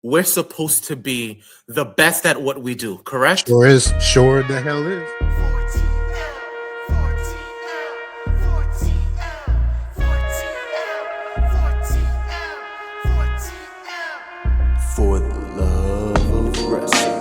we're supposed to be the best at what we do, correct? Sure is. Sure the hell is. 14L, 14L, 14L, 14L, 14L. For the love of wrestling.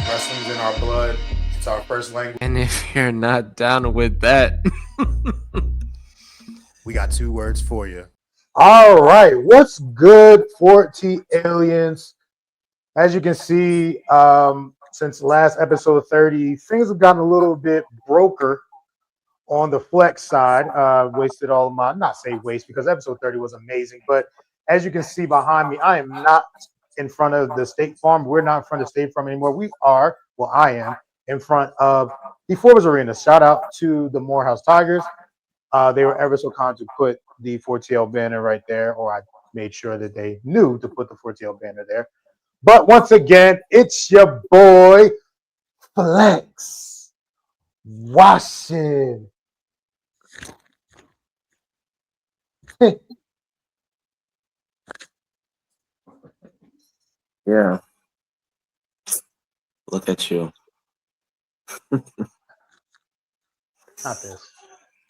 Wrestling's in our blood. It's our first language. And if you're not down with that, We got 2 words for you. All right, what's good, 40 aliens? As you can see, since last episode 30, things have gotten a little bit broker on the flex side. Wasted all of my, not say waste because episode 30 was amazing, but as you can see behind me, I am not in front of the State Farm. We're not in front of State Farm anymore. We are, well, I am in front of the Forbes Arena. Shout out to the Morehouse Tigers. They were ever so kind to put the 4TL banner right there, or I made sure that they knew to put the 4TL banner there. But once again, it's your boy Flex Washington. yeah. Look at you. Not this.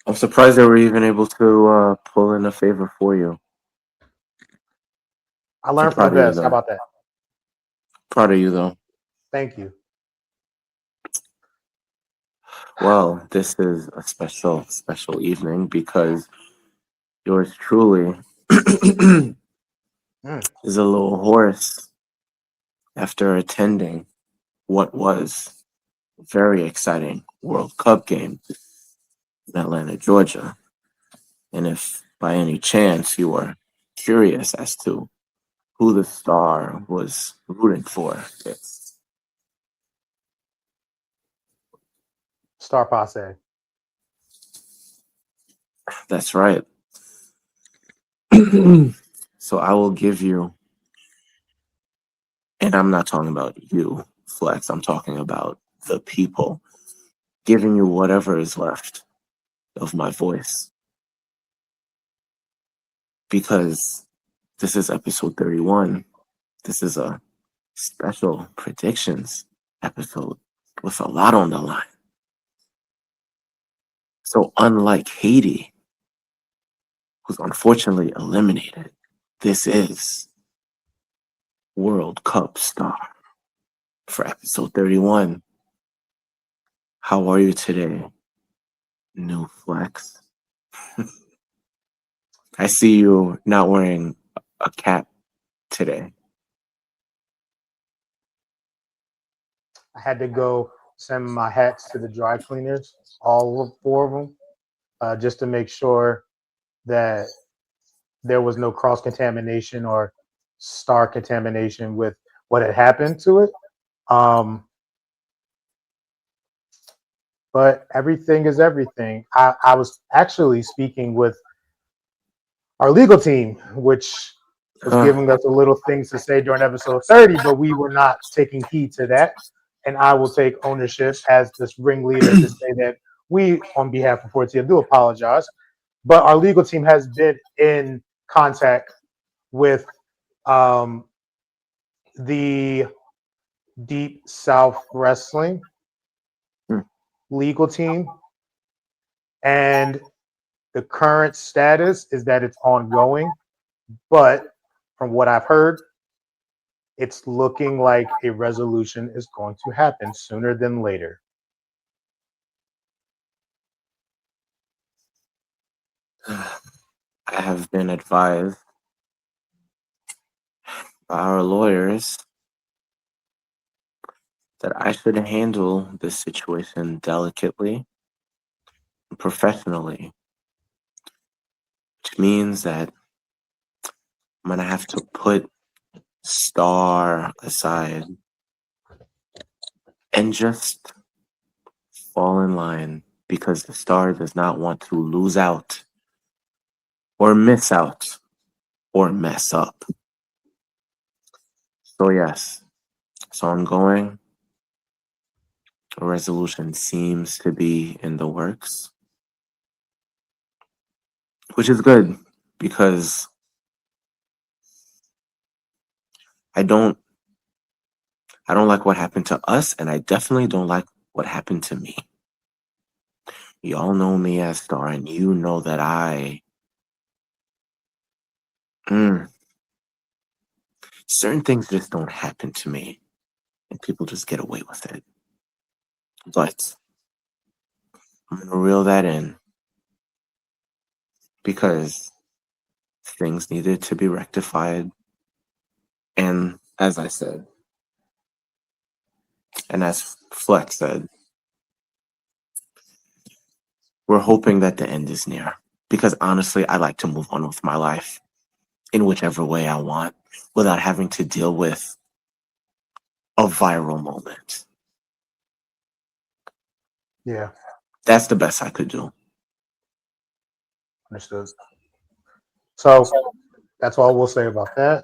I'm surprised they were even able to pull in a favor for you. I learned from the proud of you, best. How though. about that? Proud of you, though. Thank you. Well, this is a special evening because yours truly is a little hoarse after attending what was a very exciting World Cup game in Atlanta, Georgia. And if by any chance you are curious as to who the star was rooting for, it's Star Posse. that's right. So I will give you, and I'm not talking about you, Flex, I'm talking about the people, giving you whatever is left of my voice. Because this is episode 31. This is a special predictions episode with a lot on the line. So unlike Haiti, who's unfortunately eliminated, this is World Cup star for episode 31. How are you today, new Flex? I see you not wearing a cap today. I had to go send my hats to the dry cleaners, all 4 of them, just to make sure that there was no cross contamination or star contamination with what had happened to it. But everything is everything. I was actually speaking with our legal team, which was giving us a little things to say during episode 30, but we were not taking heed to that. And I will take ownership as this ringleader to say that we, on behalf of 4TL, do apologize. But our legal team has been in contact with the Deep South Wrestling legal team. And the current status is that it's ongoing. But from what I've heard, it's looking like a resolution is going to happen sooner than later. I have been advised by our lawyers that I should handle this situation delicately and professionally, which means that I'm gonna have to put Star aside and just fall in line because the Star does not want to lose out or miss out or mess up. So yes, so I'm going. A resolution seems to be in the works, which is good because I don't I don't like what happened to us, and I definitely don't like what happened to me. Y'all know me as Star, and you know that mm, certain things just don't happen to me, and people just get away with it. But I'm gonna reel that in because things needed to be rectified, and as I said, and as Flex said, we're hoping that the end is near. Because honestly, I like to move on with my life in whichever way I want without having to deal with a viral moment. Yeah, That's the best I could do. understood. So that's all we'll say about that.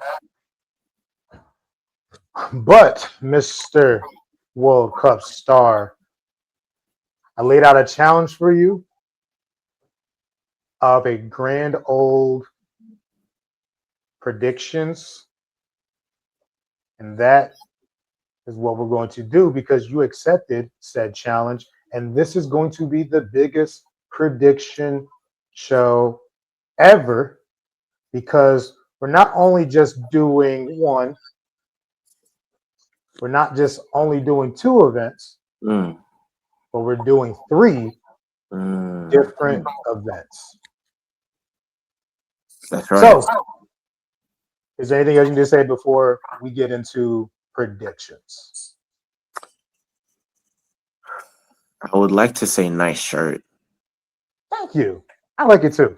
But Mr. World Cup Star, I laid out a challenge for you of a grand old predictions, and that is what we're going to do because you accepted said challenge, and this is going to be the biggest prediction show ever because we're not only just doing one, we're not just only doing two events, Mm, but we're doing three different mm. events. That's right. So, is there anything else you need to say before we get into predictions? I would like to say nice shirt. Thank you. I like it too.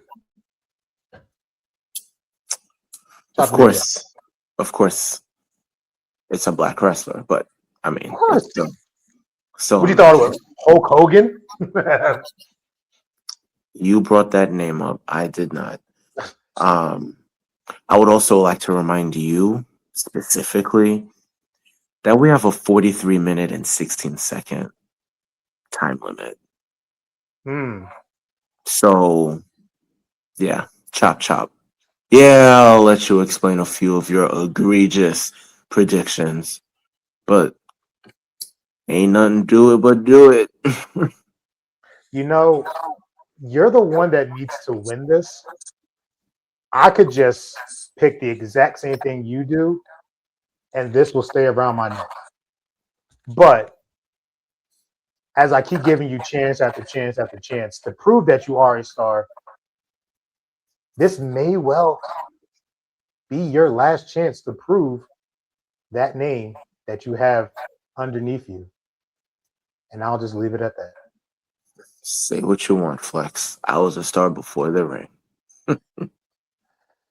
Of Top of the video. course, it's a black wrestler, but I mean, Of course. it's still What a you thought it nice was? Hulk Hogan? You brought that name up. I did not. Um, I would also like to remind you specifically that we have a 43-minute and 16-second time limit. Hmm. So, yeah, chop chop. Yeah, I'll let you explain a few of your egregious predictions, but ain't nothing to it but do it. You know, you're the one that needs to win this. I could just pick the exact same thing you do, and this will stay around my neck. But as I keep giving you chance after chance after chance to prove that you are a star, this may well be your last chance to prove that name that you have underneath you. And I'll just leave it at that. Say what you want, Flex. I was a star before the ring.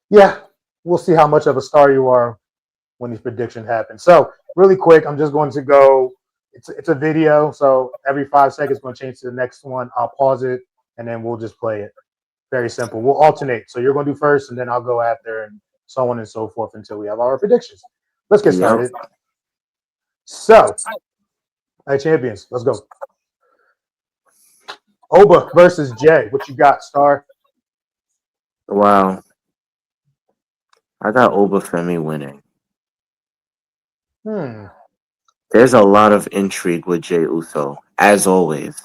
Yeah, we'll see how much of a star you are when these predictions happen. So, really quick, I'm just going to go. It's a video, so every 5 seconds, going to change to the next one. I'll pause it, and then we'll just play it. Very simple. We'll alternate. So you're going to do first, and then I'll go after, and so on and so forth until we have our predictions. Let's get Yep. started. So, hey, champions, let's go. Oba versus Jay. What you got, Star? Wow. I got Obafemi winning. There's a lot of intrigue with Jey Uso, as always.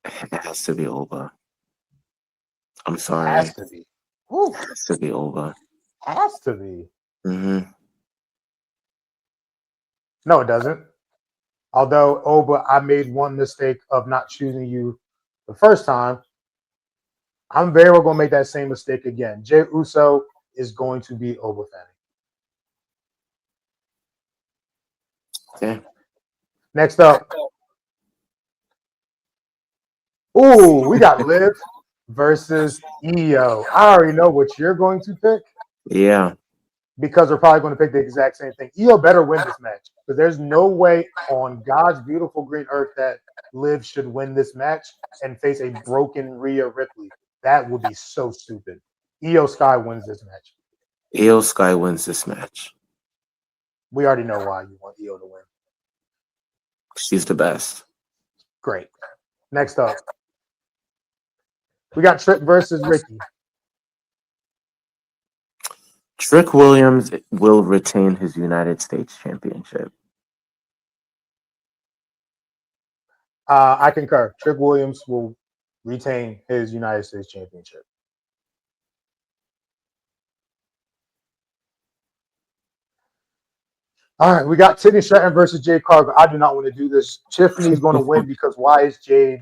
It has to be Oba. I'm sorry. Has to be. Ooh, It has to be Oba. has to be. Mm-hmm. No, it doesn't. Although, Oba, I made one mistake of not choosing you the first time. I'm very well going to make that same mistake again. Jey Uso is going to be over Fanning. Okay. Next up. Ooh, we got Liv versus Io. I already know what you're going to pick Yeah. because we're probably going to pick the exact same thing. Io better win this match because there's no way on God's beautiful green earth that Liv should win this match and face a broken Rhea Ripley. That would be so stupid. Io Sky wins this match. Io Sky wins this match. We already know why you want Io to win. She's the best. Great. Next up, we got Trick versus Ricky. Trick Williams will retain his United States Championship. I concur. Trick Williams will retain his United States Championship. All right, we got Tiffany Stratton versus Jade Cargill. I do not want to do this. Tiffany's going to win because why is Jade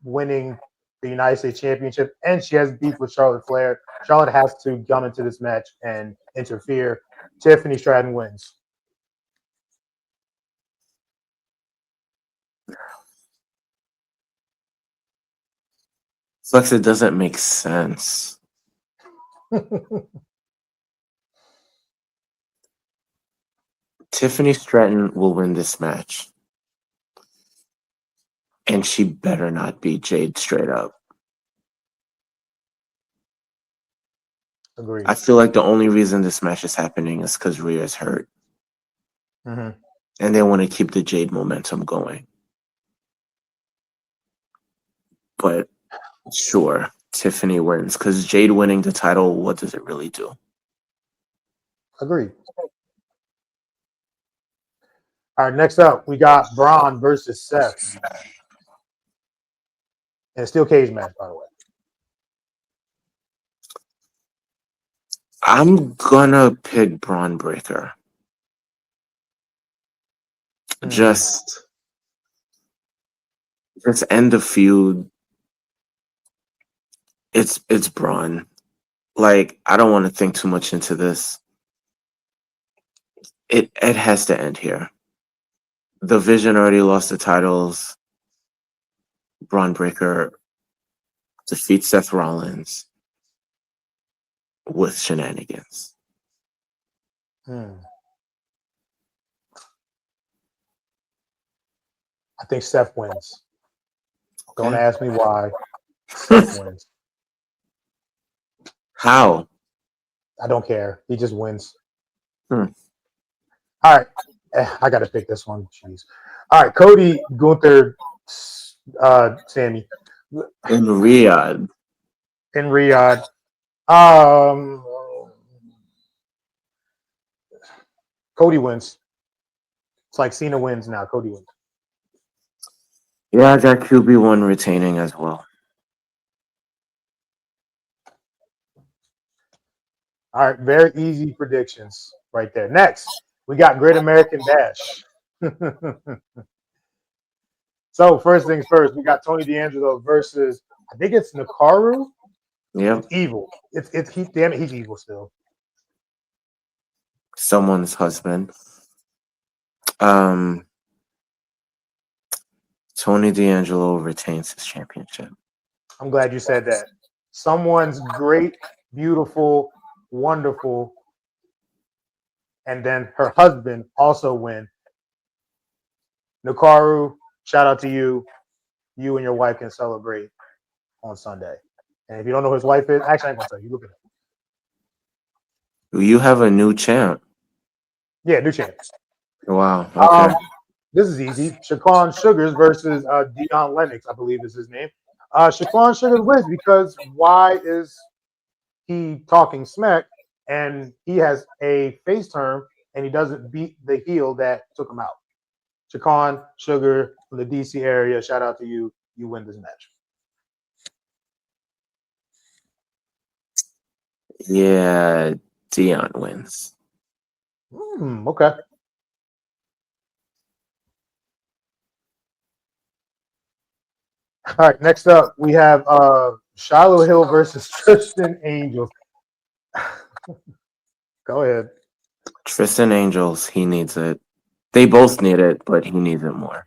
winning the United States Championship? And she has beef with Charlotte Flair. Charlotte has to come into this match and interfere. Tiffany Stratton wins. Flex, it doesn't make sense. Tiffany Stratton will win this match. And she better not beat Jade straight up. Agreed. I feel like the only reason this match is happening is because Rhea's hurt. Mm-hmm. And they want to keep the Jade momentum going. But sure, Tiffany wins. Because Jade winning the title, what does it really do? Agreed. All right, next up, we got Braun versus Seth. And a steel cage match, by the way. I'm gonna pick Braun Breaker. Just end the feud. It's Braun. Like, I don't want to think too much into this. It has to end here. The Vision already lost the titles. Braun Breaker defeats Seth Rollins with shenanigans. I think Seth wins. Don't Okay. ask me why. Seth wins. How? I don't care. He just wins. Hmm. All right. I got to pick this one. Jeez. All right. Cody, Gunther, Sammy In Riyadh. in Riyadh. Cody wins. It's like Cena wins now. Cody wins. Yeah, I got QB1 retaining as well. All right. Very easy predictions right there. Next, we got Great American Bash. So first things first, we got Tony D'Angelo versus, I think it's Nakaru. Yep. Evil. It's he. Damn it, he's evil still. Someone's husband. Tony D'Angelo retains his championship. I'm glad you said that. Someone's great, beautiful, wonderful, and then her husband also win. Nakaru, shout out to you. You and your wife can celebrate on Sunday. And if you don't know who his wife is, actually, I'm going to tell you. Look at it. You have a new champ. Yeah, new champs. Wow. Okay. This is easy. Shaquan Sugars versus Dion Lennox, I believe is his name. Shaquan Sugars wins because why is he talking smack and he has a face turn and he doesn't beat the heel that took him out? Shaquan Sugar from the DC area, shout out to you. You win this match. Yeah, Dion wins. Okay. All right, next up we have Shiloh Hill versus Tristan Angels. Go ahead. Tristan Angels, he needs it. They both need it, but he needs it more.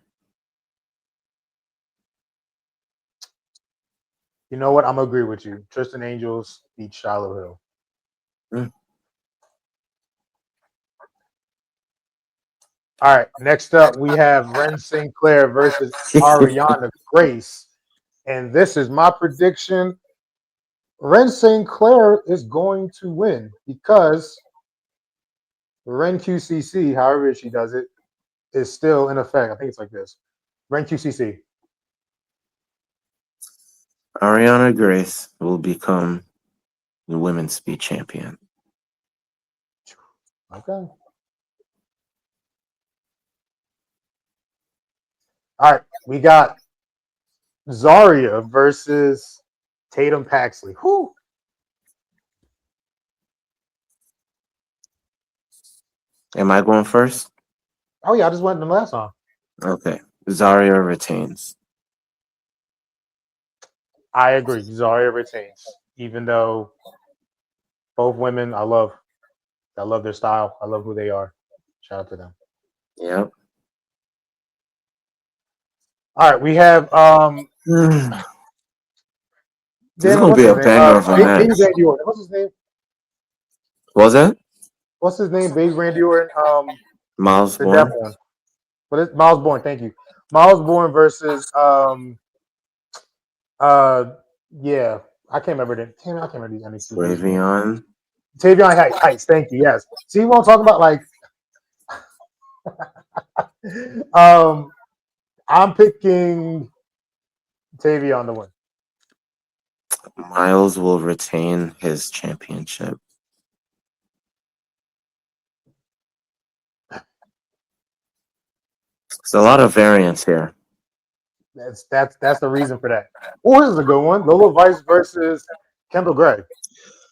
You know what? I'm gonna agree with you. Tristan Angels beat Shiloh Hill. Mm. All right. Next up, we have Ren Sinclair versus Ariana Grace, and this is my prediction. Ren Sinclair is going to win because Ren QCC, however she does it, is still in effect. I think it's like this. Ren QCC. Ariana Grace will become the women's speed champion. Okay. All right. We got Zarya versus Tatum Paxley. Whew. Am I going first? Oh yeah, I just went in the last time. Okay. Zarya retains. I agree. Zarya retains, even though both women I love their style. I love who they are. Shout out to them. Yep. All right, we have This is Damn, gonna what's be his a name? banger of a Baby match. Randy Orton. What's his name? What was that? What's his name? Baby Randy Orton. Miles The deaf Bourne? one. But it's Miles Bourne. Thank you. Miles Bourne versus yeah, I can't remember the. Damn, I can't remember these NXT. Ravion. Tavion Heights. Thank you. Yes. See what I'm talking about? Like, I'm picking Tavion to win. Miles will retain his championship. There's a lot of variance here. That's the reason for that. Oh, this is a good one. Lola Vice versus Kendall Gray.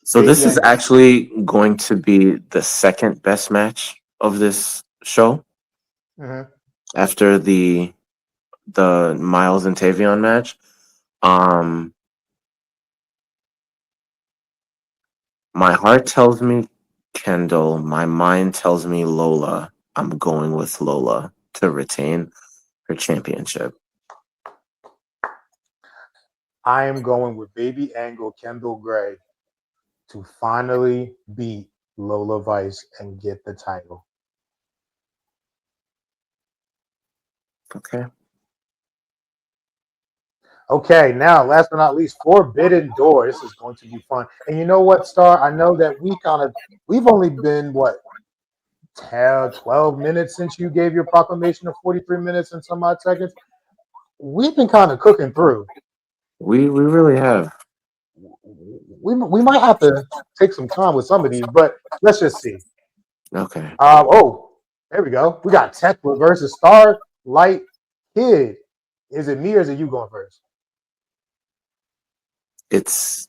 So this is Angle. actually going to be the second best match of this show Mm-hmm. after the Miles and Tavion match. My heart tells me Kendall. My mind tells me Lola. I'm going with Lola to retain her championship. I am going with Baby Angle Kendall Gray to finally beat Lola Vice and get the title. Okay. Okay, now last but not least, Forbidden Door. This is going to be fun. And you know what, Star? I know that we've only been 12 minutes since you gave your proclamation of 43 minutes and some odd seconds. We've been kind of cooking through. We really have. We might have to take some time with some of these, but let's just see. Okay. There we go. We got Tekla versus Starlight Kid. Is it me or is it you going first? It's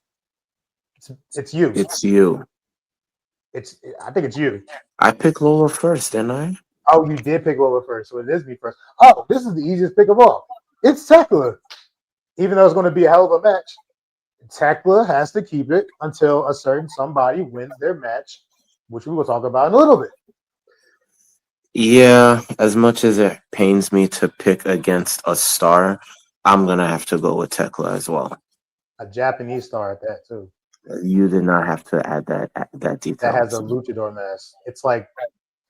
you. It's you. I think it's you. I picked Lola first, didn't I? Oh, you did pick Lola first, so it is me first. Oh, this is the easiest pick of all. It's Tekla. Even though it's going to be a hell of a match, Tekla has to keep it until a certain somebody wins their match, which we will talk about in a little bit. Yeah, as much as it pains me to pick against a star, I'm gonna have to go with Tekla as well. A Japanese star at that too. You did not have to add that detail. That has a luchador mask. It's like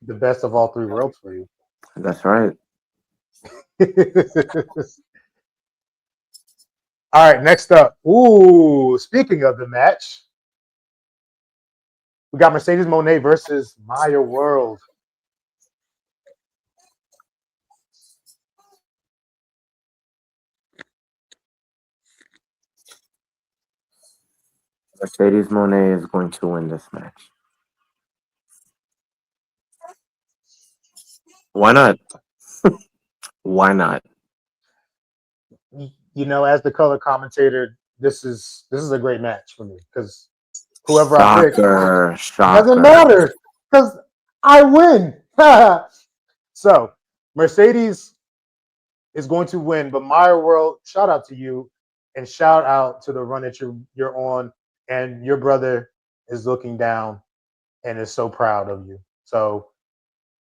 the best of all three worlds for you. That's right. All right, next up. Ooh, speaking of the match, we got Mercedes Moné versus Maya World. Mercedes Moné is going to win this match. Why not? Why not? You know, as the color commentator, this is a great match for me because whoever I pick doesn't matter because I win. So Mercedes is going to win, but Maya World, shout out to you. and shout out to the run that you're on, and your brother is looking down and is so proud of you. So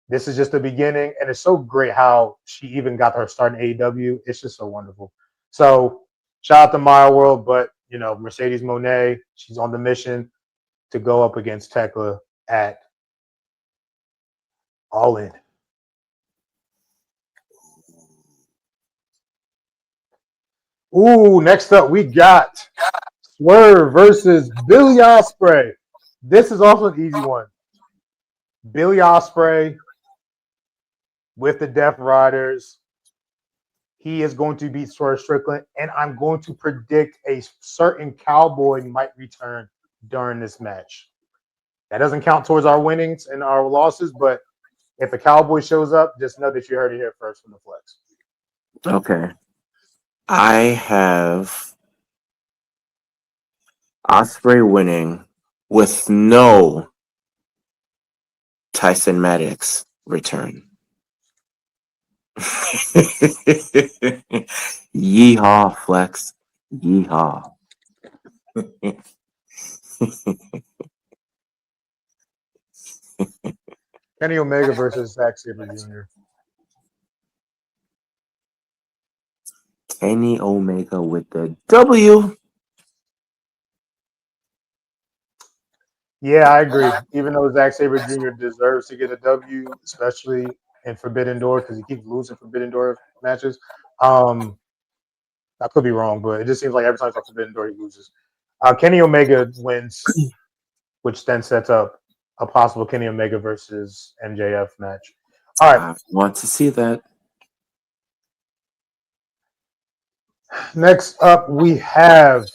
this is just the beginning, and it's so great how she even got her start in AEW. It's just so wonderful. So shout out to Maya World, but Mercedes Monet, she's on the mission to go up against Tekla at All In. Ooh, next up we got Swerve versus Billy Ospreay. This is also an easy one. Billy Ospreay with the Death Riders. He is going to beat Swerve Strickland, and I'm going to predict a certain cowboy might return during this match. That doesn't count towards our winnings and our losses, but if a cowboy shows up, just know that you heard it here first from the Flex. Okay. I have Osprey winning with no Tyson Maddox return. Yeehaw, Flex. Yeehaw. Kenny Omega versus Zack Sabre Jr. Kenny Omega with the W. Yeah, I agree. Even though Zack Sabre Jr. deserves to get a W, especially in Forbidden Door, because he keeps losing Forbidden Door matches. I could be wrong, but it just seems like every time it's like Forbidden Door, he loses. Kenny Omega wins, which then sets up a possible Kenny Omega versus MJF match. All right, I want to see that. next up we have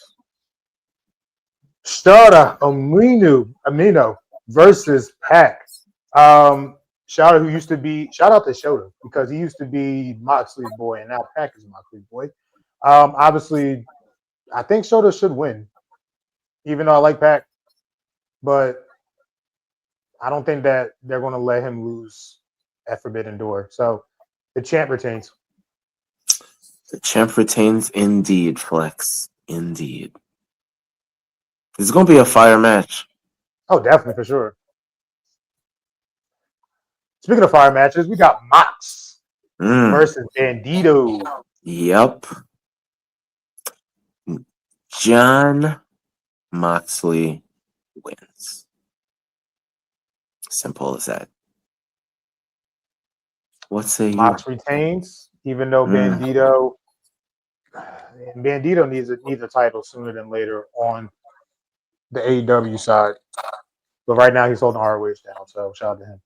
Shota Amino versus Pac. Shout out to Shota because he used to be Moxley's boy, and now Pac is Moxley's boy. Obviously, I think Shota should win, even though I like Pac, but I don't think that they're going to let him lose at Forbidden Door. So the champ retains. The champ retains indeed, Flex. Indeed. It's going to be a fire match. Oh, definitely, for sure. Speaking of fire matches, we got Mox versus Bandito. Yep. John Moxley wins. Simple as that. What say you? Mox retains, even though Bandito needs a title sooner than later on the AEW side. But right now he's holding ROH down, so shout out to him.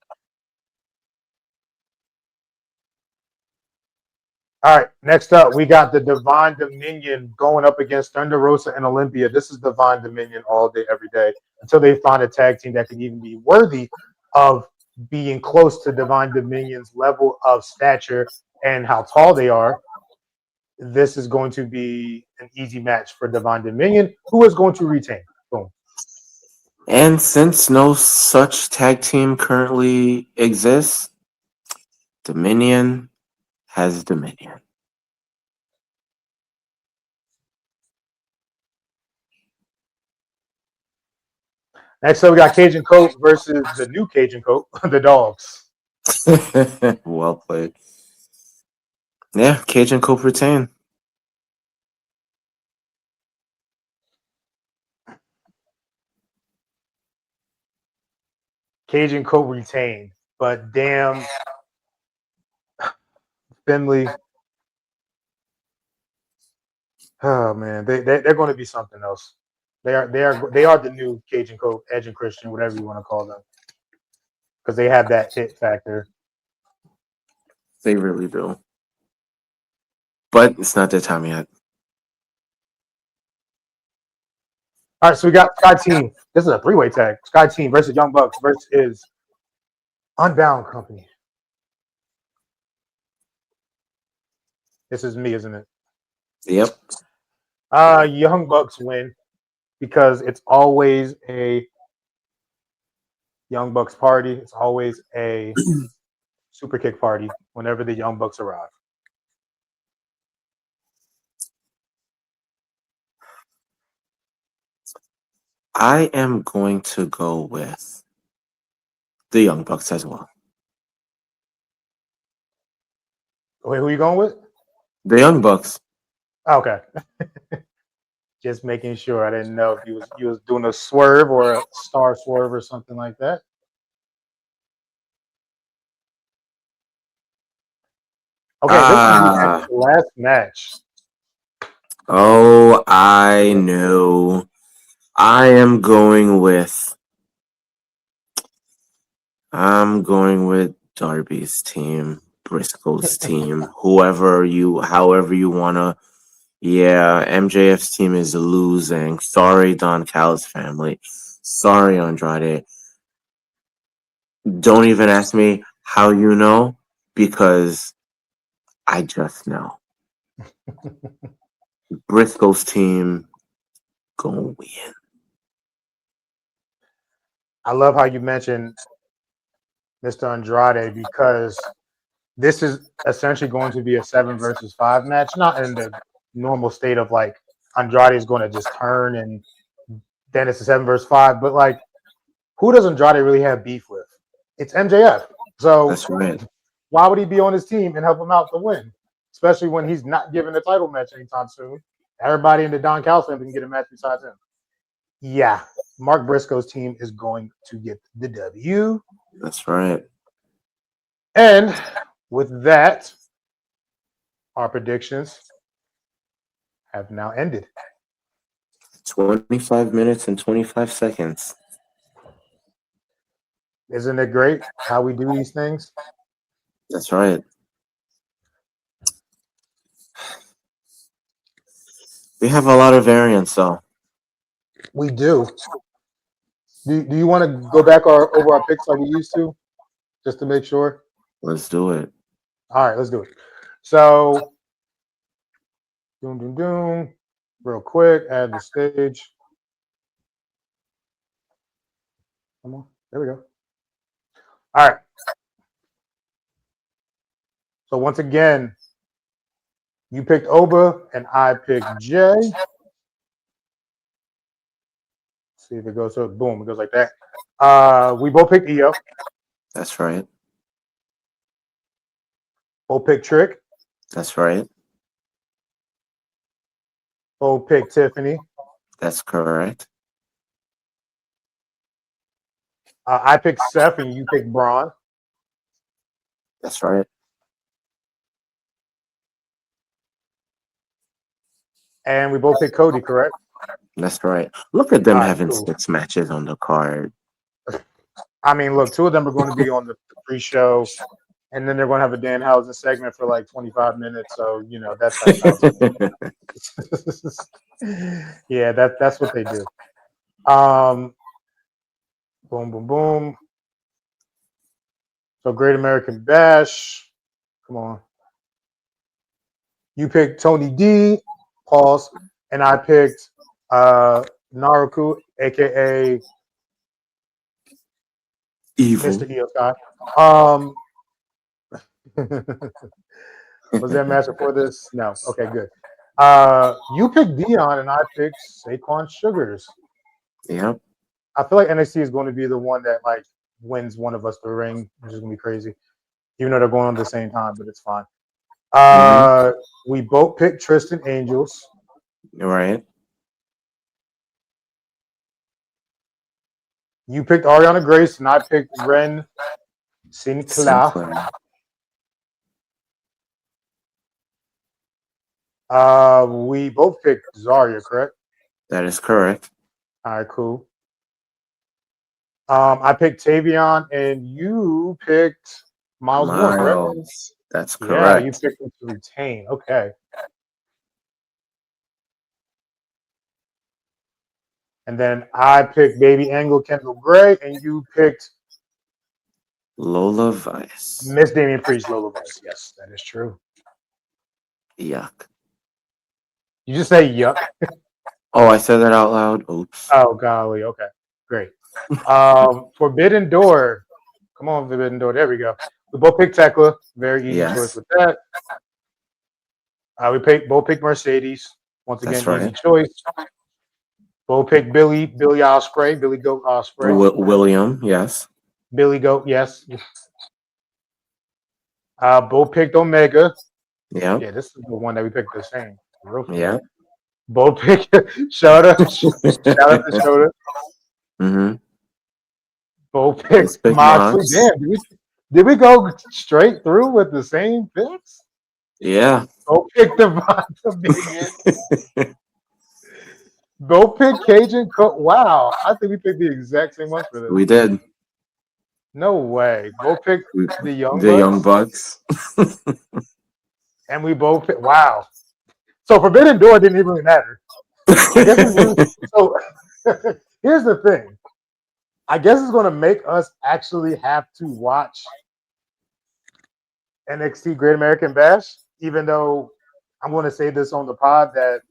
All right, next up, we got the Divine Dominion going up against Thunder Rosa and Olympia. This is Divine Dominion all day, every day, until they find a tag team that can even be worthy of being close to Divine Dominion's level of stature and how tall they are. This is going to be an easy match for Divine Dominion, who is going to retain. Boom. And since no such tag team currently exists, Dominion has Dominion. Next up, we got Cajun Coat versus the new Cajun Coat, the Dogs. Well played. Yeah, Cajun Cope retain. Cajun Coat retained, but damn, Finley. Oh man, they're going to be something else. They are the new Cajun Coat, Edge and Christian, whatever you want to call them, because they have that hit factor. They really do. But it's not their time yet. All right, so we got Sky Team. This is a three-way tag. Sky Team versus Young Bucks versus Unbound Company. This is me, isn't it? Yep. Young Bucks win because it's always a Young Bucks party. It's always a super kick party whenever the Young Bucks arrive. I am going to go with the Young Bucks as well. Wait, who you going with? The Young Bucks. Okay. Just making sure. I didn't know if you was doing a swerve or a star swerve or something like that. Okay, this is Ah. the last match. Oh, I know. I am going with. I'm going with Darby's team, Briscoe's team, however however you wanna. Yeah, MJF's team is losing. Sorry, Don Callis family. Sorry, Andrade. Don't even ask me how you know, because I just know. Briscoe's team gonna win. I love how you mentioned Mr. Andrade because this is essentially going to be a 7 versus 5 match, not in the normal state of like Andrade is going to just turn and then it's a 7 versus 5, but like who does Andrade really have beef with? It's MJF. So That's right. why would he be on his team and help him out to win? Especially when he's not giving a title match anytime soon. Everybody in the Don Callis family can get a match besides him. Yeah, Mark Briscoe's team is going to get the W. That's right. And with that, our predictions have now ended. 25 minutes and 25 seconds. Isn't it great how we do these things? That's right. We have a lot of variance, though. We do. Do you want to go back over our picks like we used to, just to make sure? Let's do it. All right, let's do it. So, doom, real quick, add the stage. Come on, there we go. All right. So once again, you picked Oba and I picked Jay. See if it goes so boom, it goes like that. We both picked Io. That's right. Both picked Trick. That's right. Both picked Tiffany. That's correct. I picked Seth and you picked Braun. That's right. And we both picked Cody, correct? That's right. Look at them All right, having cool. 6 matches on the card. I mean, look, 2 of them are going to be on the pre-show, and then they're going to have a Danhausen segment for like 25 minutes. So, you know, that's yeah, that's what they do. Boom, boom, boom. So Great American Bash. Come on. You picked Tony D, pause, and I picked Naruku, aka Evil. Mr. Io Sky. Was there a match before this? No. Okay, good. You picked Dion and I picked Saquon Sugars. Yep. I feel like NXT is going to be the one that like wins one of us the ring, which is gonna be crazy. Even though they're going on at the same time, but it's fine. We both picked Tristan Angels. Right. You picked Ariana Grace and I picked Ren Sinclair. We both picked Zarya, correct? That is correct. All right, cool. I picked Tavion and you picked Miles Moore, correct? Miles. That's Yeah, correct. you picked him to retain. Okay. And then I picked Baby Angle Kendall Gray, and you picked Lola Vice. Miss Damian Priest, Lola Vice. Yes, that is true. Yuck. You just say yuck. Oh, I said that out loud. Oops. Oh, golly. Okay, great. Forbidden Door. Come on, Forbidden Door. There we go. We both picked Tekla. Very easy Yes. choice with that. We both picked Mercedes. Once again, That's right. easy choice. Bo picked Billy Osprey, Billy Goat Osprey. William, yes. Billy Goat, yes. Bo picked Omega. Yeah. Yeah, this is the one that we picked the same. Real fast. Yeah. Bo picked Shota. Shout out to Shota. Mm-hmm. Bo Let's picked pick Moxley. Mox. Damn, did we go straight through with the same picks? Yeah. Bo picked Devon Dominion. Bo picked Cajun Cook. Wow, I think we picked the exact same one for this. We did. No way. Bo picked the Young The Young Bucks, Bucks. and we both picked. Wow. So Forbidden Door didn't even really matter. I guess so. Here's the thing. I guess it's going to make us actually have to watch NXT Great American Bash, even though I'm going to say this on the pod that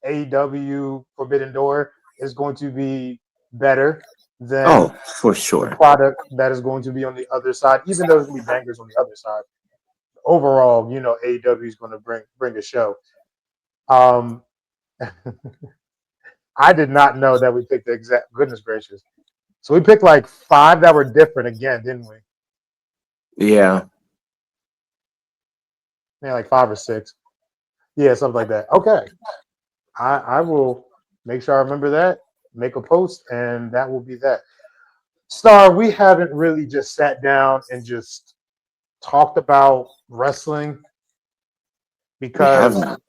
AEW Forbidden Door is going to be better than Oh, for the sure. product that is going to be on the other side, even though there's going to be bangers on the other side. Overall, AEW is going to bring a show. I did not know that we picked the exact. Goodness gracious! So we picked like 5 that were different again, didn't we? Yeah. Yeah, like 5 or 6. Yeah, something like that. Okay, I will make sure I remember that. Make a post, and that will be that. Star, we haven't really just sat down and just talked about wrestling because haven't.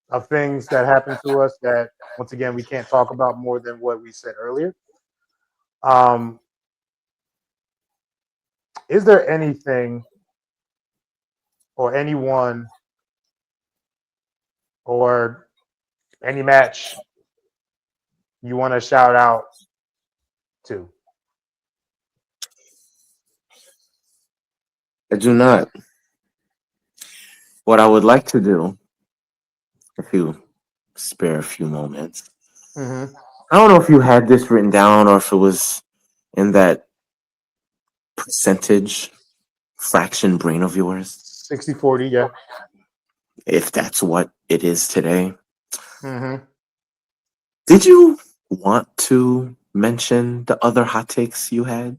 of things that happened to us that, once again, we can't talk about more than what we said earlier. Is there anything or anyone or any match you want to shout out to? I do not. What I would like to do, if you spare a few moments, Mm-hmm. I don't know if you had this written down or if it was in that percentage fraction brain of yours, 60-40, yeah. if that's what it is today. Mm-hmm. Did you want to mention the other hot takes you had?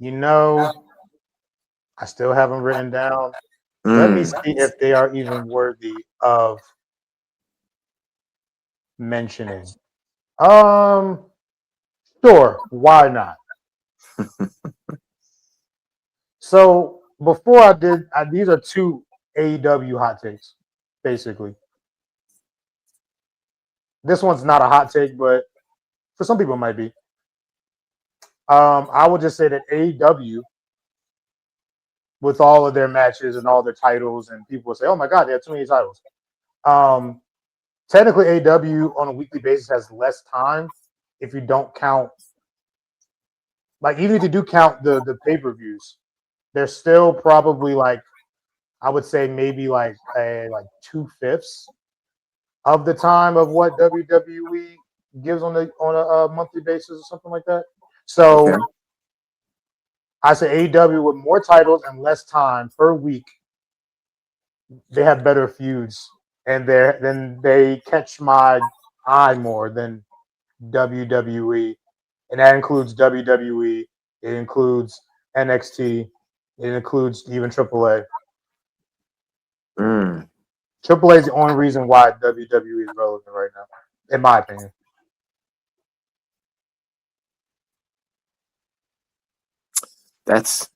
I still have them written down. Let me see if they are even worthy of mentioning. Sure, why not? So before I did, these are 2 AEW hot takes, basically. This one's not a hot take, but for some people it might be. I would just say that AEW, with all of their matches and all their titles, and people will say, "Oh my God, they have too many titles." Technically, AEW on a weekly basis has less time if you don't count. Like, even if you do count the pay-per-views, they're still probably like, I would say maybe like 2/5 of the time of what WWE gives on a monthly basis or something like that. So Okay. I say AEW with more titles and less time per week, they have better feuds, and then they catch my eye more than WWE, and that includes WWE. It includes NXT. It includes even AAA. AAA is the only reason why WWE is relevant right now, in my opinion. That's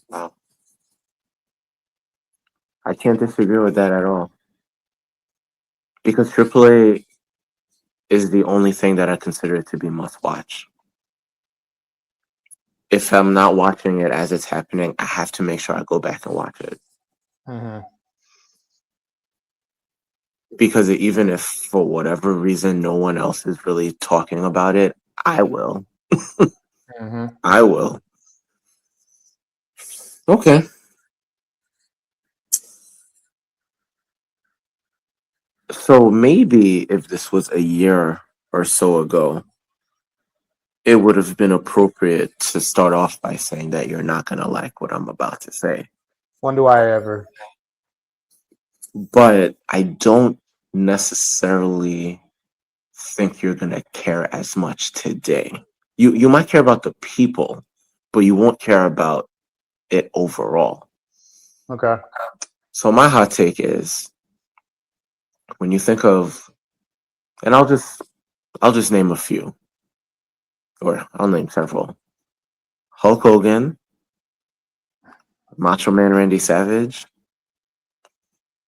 wow. I can't disagree with that at all. Because AAA is the only thing that I consider to be must watch. If I'm not watching it as it's happening, I have to make sure I go back and watch it. Mm-hmm. Because even if for whatever reason no one else is really talking about it, I will. Mm-hmm. I will. Okay. So maybe if this was a year or so ago, it would have been appropriate to start off by saying that you're not going to like what I'm about to say. When do I ever? but I don't necessarily think you're gonna care as much today. You might care about the people, but you won't care about it overall. Okay. So my hot take is when you think of, and I'll just name a few, or I'll name several. Hulk Hogan, Macho Man Randy Savage,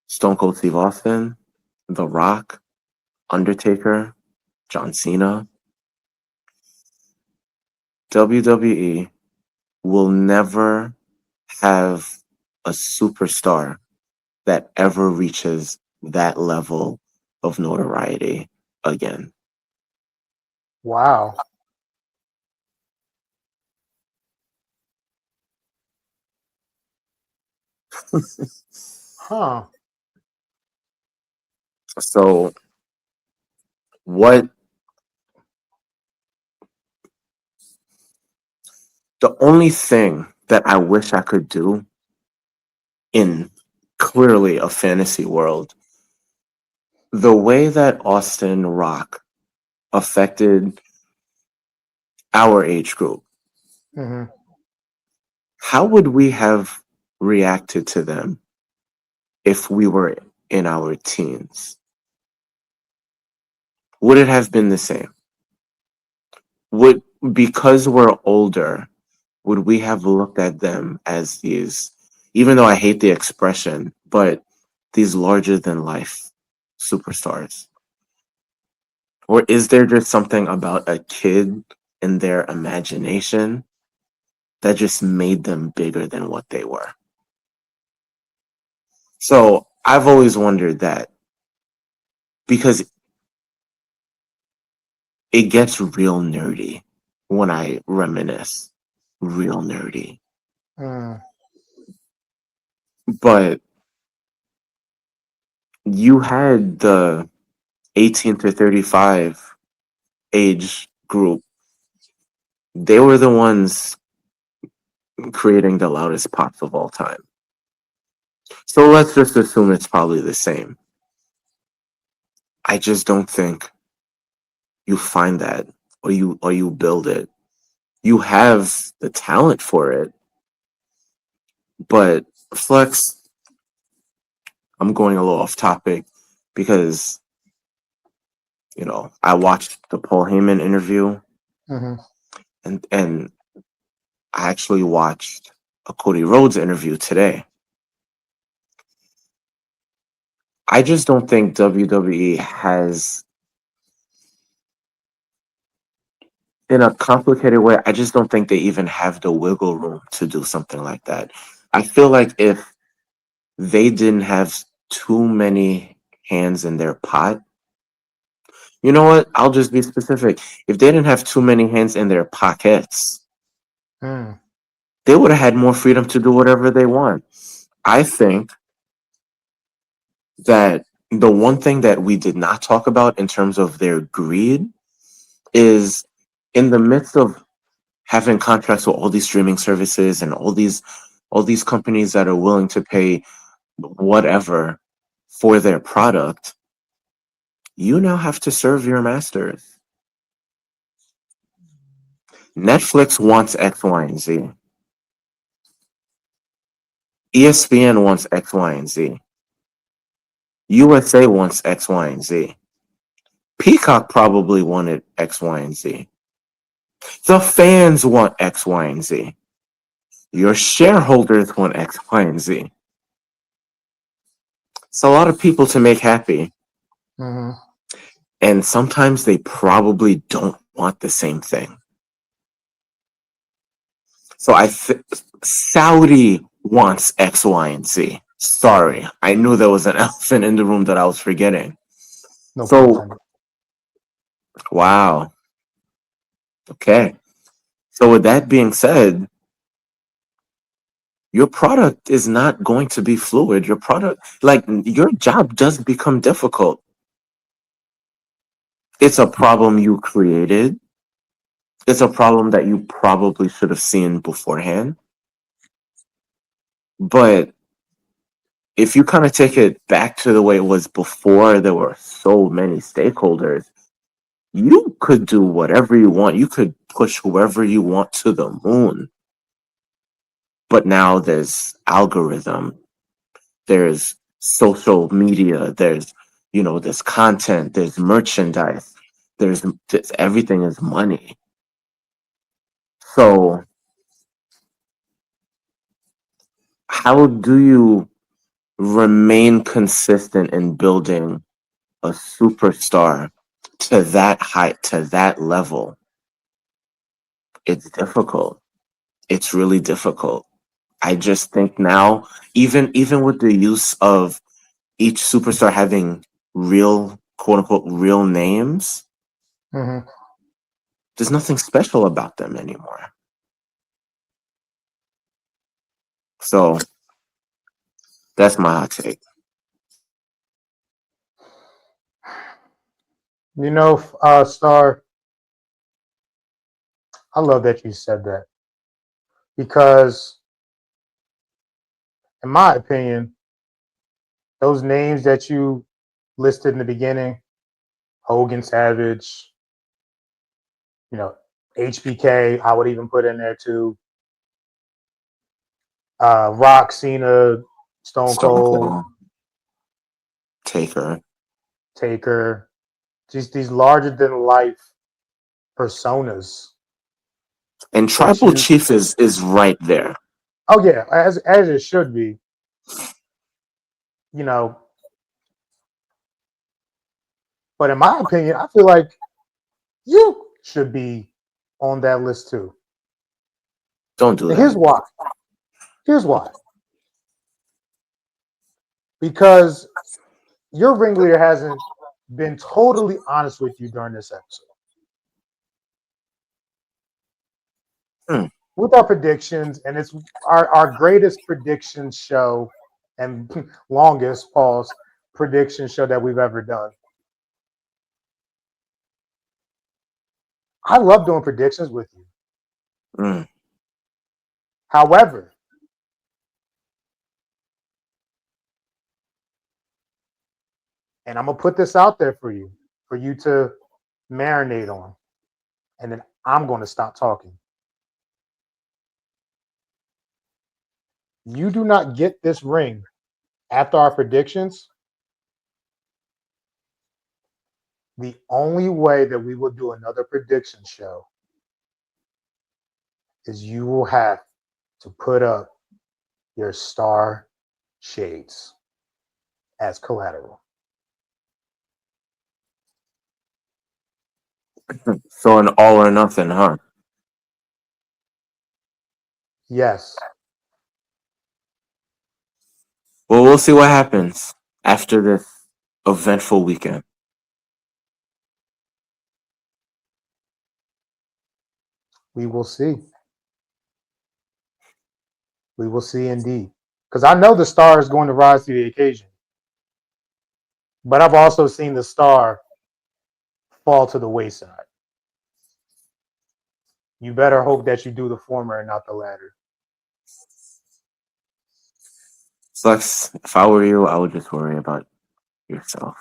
Stone Cold Steve Austin, The Rock, Undertaker, John Cena. WWE will never have a superstar that ever reaches that level of notoriety again. Wow. Huh. So what the only thing that I wish I could do in clearly a fantasy world, the way that Austin Rock affected our age group, Hmm. how would we have reacted to them if we were in our teens? Would it have been the same? Would, because we're older, would we have looked at them as these, even though I hate the expression, but these larger than life superstars? Or is there just something about a kid and their imagination that just made them bigger than what they were? So I've always wondered that because it gets real nerdy when I reminisce, real nerdy. Mm. But you had the 18 to 35 age group. They were the ones creating the loudest pops of all time. So let's just assume it's probably the same. I just don't think you find that or you build it. You have the talent for it, but Flex, I'm going a little off topic because I watched the Paul Heyman interview Hmm. and I actually watched a Cody Rhodes interview today. I just don't think WWE has, in a complicated way, I just don't think they even have the wiggle room to do something like that. I feel like if they didn't have too many hands in their pot, you know what? I'll just be specific. If they didn't have too many hands in their pockets, Mm. they would have had more freedom to do whatever they want. I think that the one thing that we did not talk about in terms of their greed is in the midst of having contracts with all these streaming services and all these companies that are willing to pay whatever for their product, you now have to serve your masters. Netflix wants X, Y, and Z. ESPN wants X, Y, and Z. USA wants X, Y, and Z. Peacock probably wanted X, Y, and Z. The fans want X, Y, and Z. Your shareholders want X, Y, and Z. It's a lot of people to make happy. Hmm. And sometimes they probably don't want the same thing. So Saudi wants X, Y, and Z. Sorry, I knew there was an elephant in the room that I was forgetting. No pun So, intended. wow. Okay. So, with that being said, your product is not going to be fluid. Your product, like your job does become difficult. It's a problem you created. It's a problem that you probably should have seen beforehand. But if you kind of take it back to the way it was before, there were so many stakeholders. You could do whatever you want. You could push whoever you want to the moon. But now there's algorithm, there's social media, there's content, there's merchandise, there's everything is money. So how do you remain consistent in building a superstar to that height, to that level? It's difficult. It's really difficult. I just think now, even with the use of each superstar having real, quote unquote, real names, Mhm. there's nothing special about them anymore. So that's my hot take. You know, Star, I love that you said that because, in my opinion, those names that you listed in the beginning, Hogan, Savage, you know, HBK, I would even put in there too. Rock, Cena, Stone Cold, Taker. Taker, just these larger than life personas. And Tribal Chief is right there. Oh yeah, as it should be. You know, but in my opinion, I feel like you should be on that list too. Don't do that. Here's why. Here's why. Because your ringleader hasn't been totally honest with you during this episode. With our predictions, and it's our greatest prediction show and longest pause prediction show that we've ever done. I love doing predictions with you. However, and I'm going to put this out there for you to marinate on, and then I'm going to stop talking. You do not get this ring after our predictions. The only way that we will do another prediction show is you will have to put up your star shades as collateral. So an all or nothing, huh? Yes. Well, we'll see what happens after this eventful weekend. We will see. We will see indeed. Because I know the star is going to rise to the occasion. But I've also seen the star fall to the wayside. You better hope that you do the former and not the latter. Flex, if I were you, I would just worry about yourself.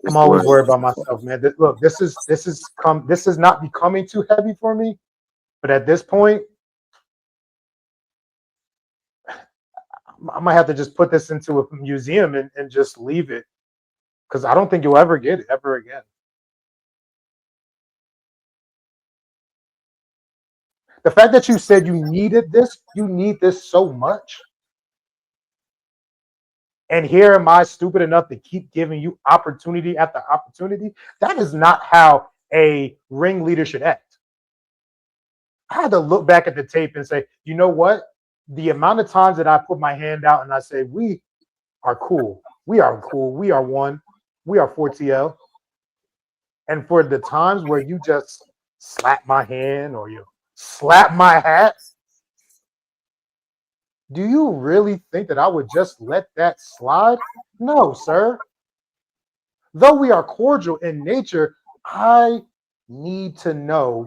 I'm always worried about myself, man. Look, this is not becoming too heavy for me. But at this point, I might have to just put this into a museum and just leave it. Because I don't think you'll ever get it ever again. The fact that you said you need this so much. And here am I stupid enough to keep giving you opportunity after opportunity. That is not how a ringleader should act. I had to look back at the tape and say, you know what? The amount of times that I put my hand out and I say, we are cool. We are cool. We are one. We are 4TL. And for the times where you just slap my hand or you slap my hat, do you really think that I would just let that slide? No, sir. Though we are cordial in nature, I need to know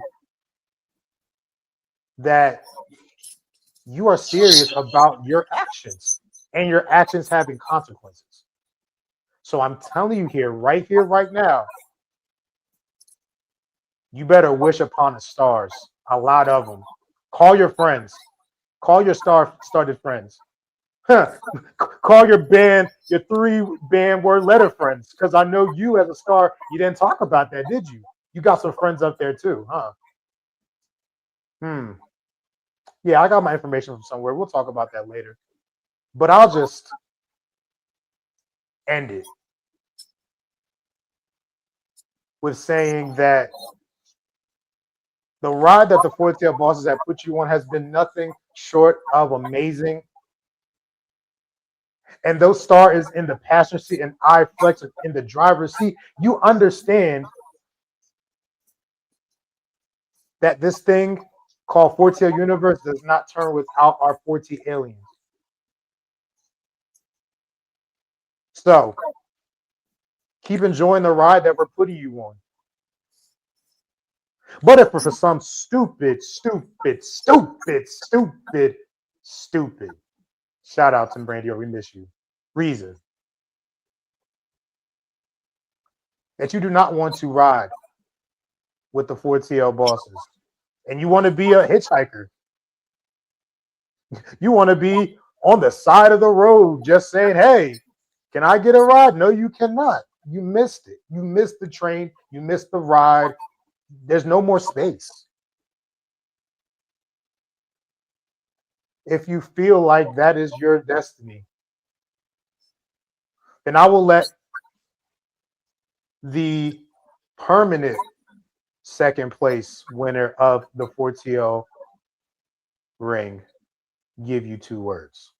that you are serious about your actions and your actions having consequences. So I'm telling you here, right now, you better wish upon the stars, a lot of them. Call your friends, call your started friends. Call your band, your 3 band word letter friends, because I know you as a star, you didn't talk about that, did you? You got some friends up there too, huh? Yeah, I got my information from somewhere. We'll talk about that later. But I'll just end it with saying that the ride that the Four Tail Bosses have put you on has been nothing short of amazing. And though Star is in the passenger seat and I Flex in the driver's seat, you understand that this thing called Four Tail Universe does not turn without our 40 aliens. So keep enjoying the ride that we're putting you on. But if for some stupid, shout out to Brandio, we miss you, reason that you do not want to ride with the 4TL bosses and you want to be a hitchhiker, you want to be on the side of the road just saying, hey, can I get a ride? No, you cannot. You missed it. You missed the train. You missed the ride. There's no more space. If you feel like that is your destiny, then I will let the permanent second place winner of the 4TL ring give you 2 words.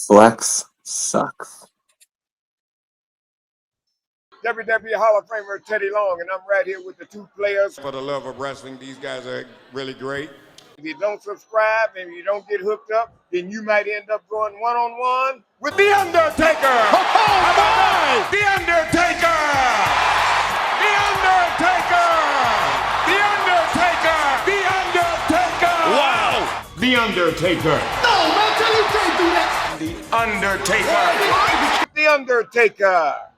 Flex sucks. WWE Hall of Famer Teddy Long, and I'm right here with the 2 players. For the love of wrestling, these guys are really great. If you don't subscribe and you don't get hooked up, then you might end up going one-on-one with The Undertaker. Oh, my! The Undertaker! The Undertaker! The Undertaker! The Undertaker! Wow! The Undertaker. No, man, tell you can't do that. The Undertaker. The Undertaker.